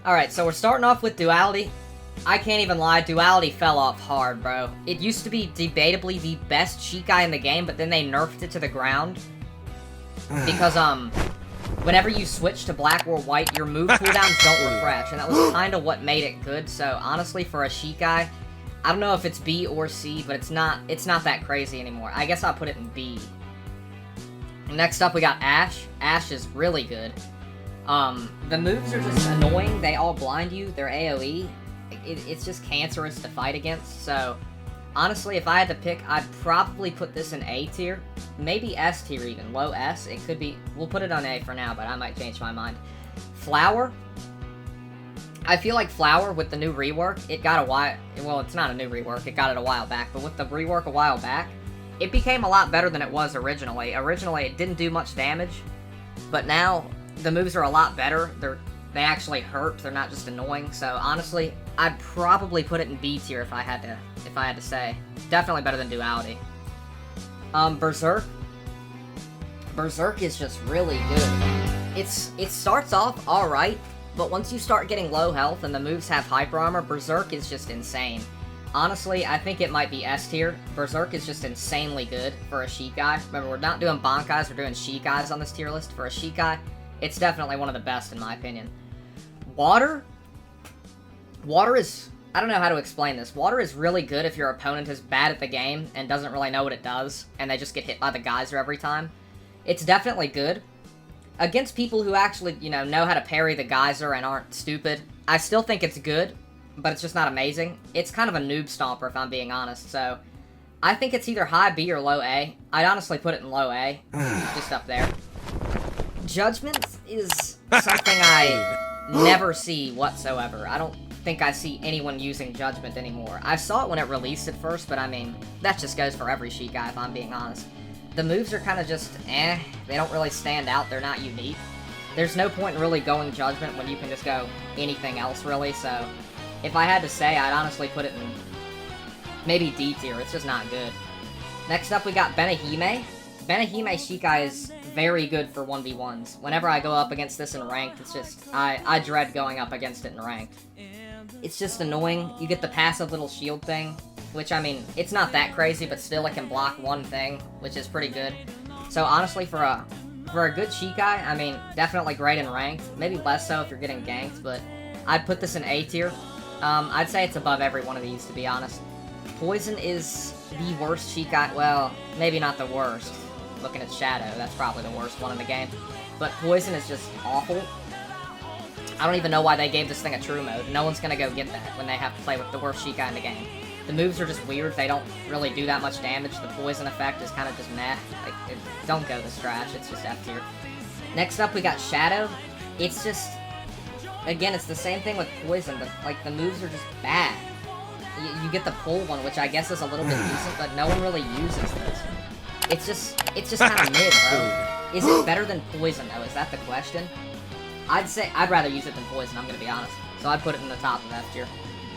Alright, so we're starting off with Duality. I can't even lie, Duality fell off hard, bro. It used to be debatably the best Shikai in the game, but then they nerfed it to the ground. Because, whenever you switch to black or white, your move cooldowns don't refresh, and that was kinda what made it good, so honestly, for a Shikai, I don't know if it's B or C, but it's not that crazy anymore. I guess I'll put it in B. Next up, we got Ashe. Ashe is really good. The moves are just annoying, they all blind you, they're AoE. It's just cancerous to fight against, so honestly, if I had to pick, I'd probably put this in A tier. Maybe S tier even, low S. It could be, we'll put it on A for now, but I might change my mind. Flower. I feel like Flower, with the new rework, it got a while, well, it's not a new rework, it got it a while back, but with the rework a while back, it became a lot better than it was originally. Originally, it didn't do much damage, but now, the moves are a lot better. They actually hurt, they're not just annoying, so honestly, I'd probably put it in B tier if I had to say. Definitely better than Duality. Beserk. Beserk is just really good. It starts off alright, but once you start getting low health and the moves have hyper armor, Beserk is just insane. Honestly, I think it might be S tier. Beserk is just insanely good for a Shikai. Remember, we're not doing Bankais, we're doing Shikais on this tier list. For a Shikai, it's definitely one of the best in my opinion. Water is, I don't know how to explain this. Water is really good if your opponent is bad at the game and doesn't really know what it does, and they just get hit by the geyser every time. It's definitely good. Against people who actually, know how to parry the geyser and aren't stupid, I still think it's good, but it's just not amazing. It's kind of a noob stomper if I'm being honest, so I think it's either high B or low A. I'd honestly put it in low A, just up there. Judgment is something I never see whatsoever. I don't think I see anyone using Judgment anymore. I saw it when it released at first, but I mean, that just goes for every Shikai if I'm being honest. The moves are kind of just, they don't really stand out, they're not unique. There's no point in really going Judgment when you can just go anything else really, so if I had to say, I'd honestly put it in maybe D tier, it's just not good. Next up we got Benihime. Benihime Shikai is very good for 1v1s. Whenever I go up against this in ranked, it's just, I dread going up against it in ranked. It's just annoying. You get the passive little shield thing, which, I mean, it's not that crazy, but still it can block one thing, which is pretty good. So honestly, for a good Shikai, I mean, definitely great in ranked. Maybe less so if you're getting ganked, but I'd put this in A tier. I'd say it's above every one of these, to be honest. Poison is the worst Shikai, well, maybe not the worst. Looking at Shadow, that's probably the worst one in the game. But Poison is just awful. I don't even know why they gave this thing a true mode. No one's gonna go get that when they have to play with the worst Shikai in the game. The moves are just weird, they don't really do that much damage. The Poison effect is kind of just meh. Like, don't go this trash, it's just F tier. Next up, we got Shadow. It's just, again, it's the same thing with Poison, but, like, the moves are just bad. You get the pull one, which I guess is a little bit decent, but no one really uses this. It's just kind of mid, bro. Is it better than Poison, though? Is that the question? I'd say, I'd rather use it than Poison, I'm gonna be honest. So I'd put it in the top of F tier.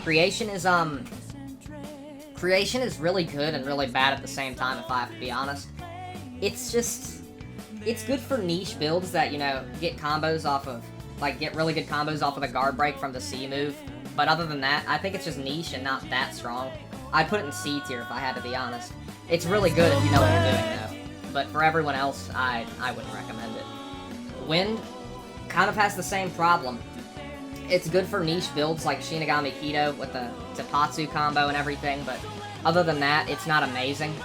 Creation is really good and really bad at the same time, if I have to be honest. It's just, it's good for niche builds that, get combos off of, like, get really good combos off of the guard break from the C move. But other than that, I think it's just niche and not that strong. I'd put it in C tier if I had to be honest. It's really good if you know what you're doing, though. But for everyone else, I wouldn't recommend it. Wind kind of has the same problem. It's good for niche builds like Shinigami Kido with the Tapatsu combo and everything, but other than that, it's not amazing.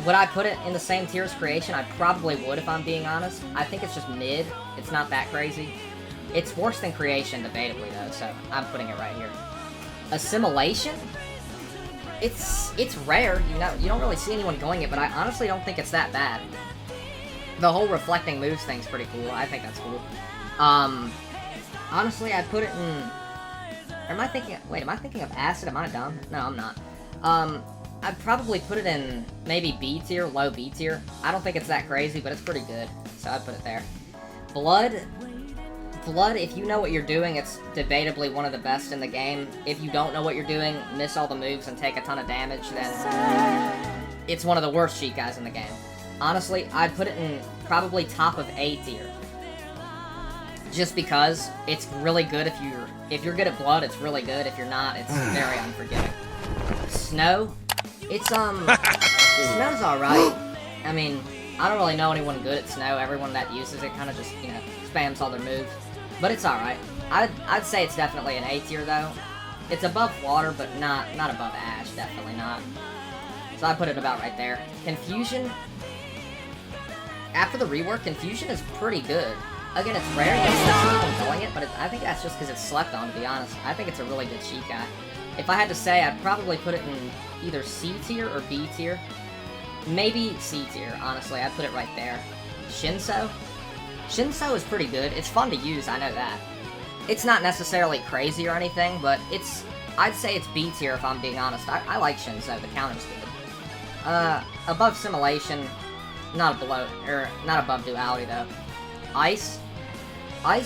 Would I put it in the same tier as Creation? I probably would if I'm being honest. I think it's just mid. It's not that crazy. It's worse than Creation, debatably, though, so I'm putting it right here. Assimilation? It's rare, you don't really see anyone going it, but I honestly don't think it's that bad. The whole reflecting moves thing's pretty cool. I think that's cool. Honestly, I'd put it in... am I thinking of Acid? Am I dumb? No, I'm not. I'd probably put it in maybe B tier, low B tier. I don't think it's that crazy, but it's pretty good, so I'd put it there. Blood, if you know what you're doing, it's debatably one of the best in the game. If you don't know what you're doing, miss all the moves and take a ton of damage, then it's one of the worst Shikais in the game. Honestly, I'd put it in probably top of A tier. just because it's really good if you're good at blood, it's really good. If you're not, it's very unforgiving. Snow, it's snow's alright. I mean, I don't really know anyone good at snow. Everyone that uses it kind of just, you know, spams all their moves. But it's alright. I'd say it's definitely an A tier though. It's above water, but not above ash, definitely not. So I put it about right there. Confusion, after the rework, Confusion is pretty good. Again, it's rare you get to see people going it, but I think that's just because it's slept on, to be honest. I think it's a really good Shikai. If I had to say, I'd probably put it in either C tier or B tier. Maybe C tier, honestly. I'd put it right there. Shinso? Shinso is pretty good. It's fun to use, I know that. It's not necessarily crazy or anything, but I'd say it's B tier if I'm being honest. I like Shinso, the counter's good. Above Assimilation, not above Duality though. Ice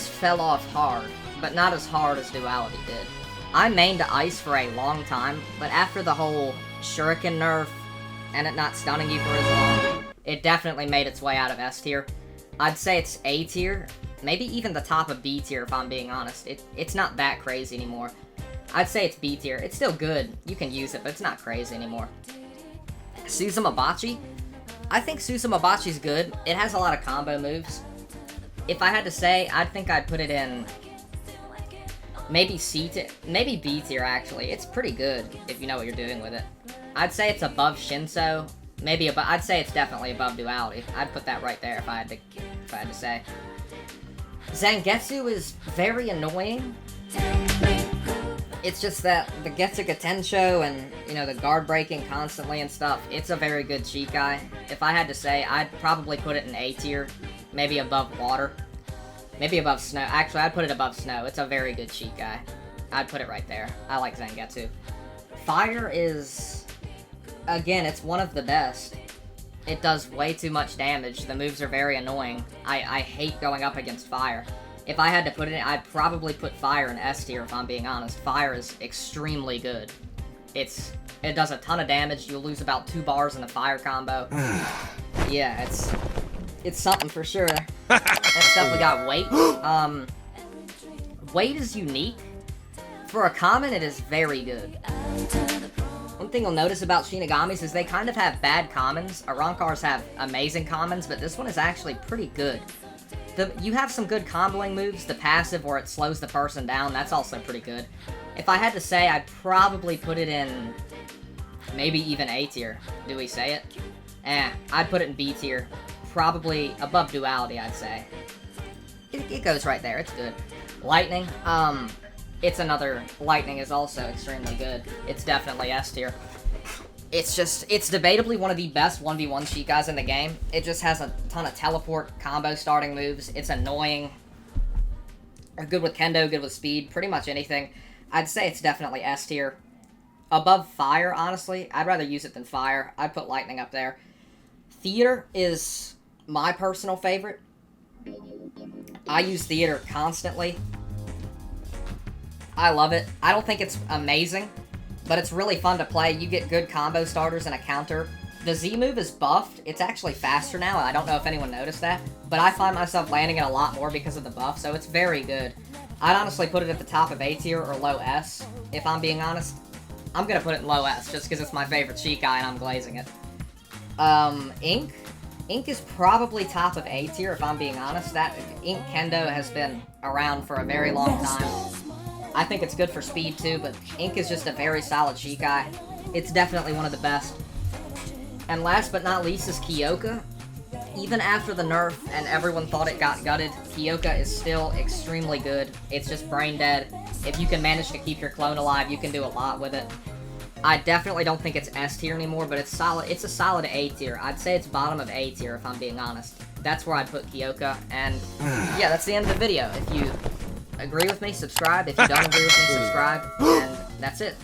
fell off hard, but not as hard as Duality did. I mained Ice for a long time, but after the whole Shuriken nerf, and it not stunning you for as long, it definitely made its way out of S tier. I'd say it's A tier, maybe even the top of B tier if I'm being honest. It's not that crazy anymore. I'd say it's B tier. It's still good, you can use it, but it's not crazy anymore. Suzemebachi? I think Suzemebachi's good. It has a lot of combo moves. If I had to say, I'd think I'd put it in maybe C tier, maybe B tier actually. It's pretty good if you know what you're doing with it. I'd say it's above Shinso, maybe above. I'd say it's definitely above Duality. I'd put that right there if I had to say. Zangetsu is very annoying. It's just that the Getsuga Tensho and, you know, the guard breaking constantly and stuff, it's a very good Shikai. If I had to say, I'd probably put it in A tier, maybe above water, maybe above snow. Actually, I'd put it above snow. It's a very good Shikai. I'd put it right there. I like Zangetsu. Fire is, again, it's one of the best. It does way too much damage. The moves are very annoying. I hate going up against fire. If I had to put it in, I'd probably put Fire in S tier if I'm being honest. Fire is extremely good. It does a ton of damage. You'll lose about 2 bars in the fire combo. Yeah, it's something for sure. Next up we got Weight. Weight is unique. For a common, it is very good. One thing you'll notice about Shinigamis is they kind of have bad commons. Arankars have amazing commons, but this one is actually pretty good. You have some good comboing moves. The passive where it slows the person down, that's also pretty good. If I had to say, I'd probably put it in maybe even A tier. Do we say it? I'd put it in B tier. Probably above Duality, I'd say. It goes right there. It's good. Lightning. Lightning is also extremely good. It's definitely S tier. It's debatably one of the best 1v1 Shikais in the game. It just has a ton of teleport combo starting moves. It's annoying. Good with Kendo, good with speed, pretty much anything. I'd say it's definitely S tier. Above Fire, honestly. I'd rather use it than Fire. I'd put Lightning up there. Theater is my personal favorite. I use Theater constantly. I love it. I don't think it's amazing, but it's really fun to play. You get good combo starters and a counter. The Z move is buffed. It's actually faster now. I don't know if anyone noticed that, but I find myself landing it a lot more because of the buff, so it's very good. I'd honestly put it at the top of A tier or low S, if I'm being honest. I'm gonna put it in low S, just because it's my favorite Shikai and I'm glazing it. Ink? Ink is probably top of A tier, if I'm being honest. That Ink Kendo has been around for a very long time. I think it's good for speed too, but Ink is just a very solid Shikai. It's definitely one of the best. And last but not least is Kyoka. Even after the nerf and everyone thought it got gutted, Kyoka is still extremely good. It's just brain dead. If you can manage to keep your clone alive, you can do a lot with it. I definitely don't think it's S tier anymore, but it's solid. It's a solid A tier. I'd say it's bottom of A tier if I'm being honest. That's where I'd put Kyoka, and yeah, that's the end of the video. If you agree with me, subscribe. If you don't agree with me, subscribe, and that's it.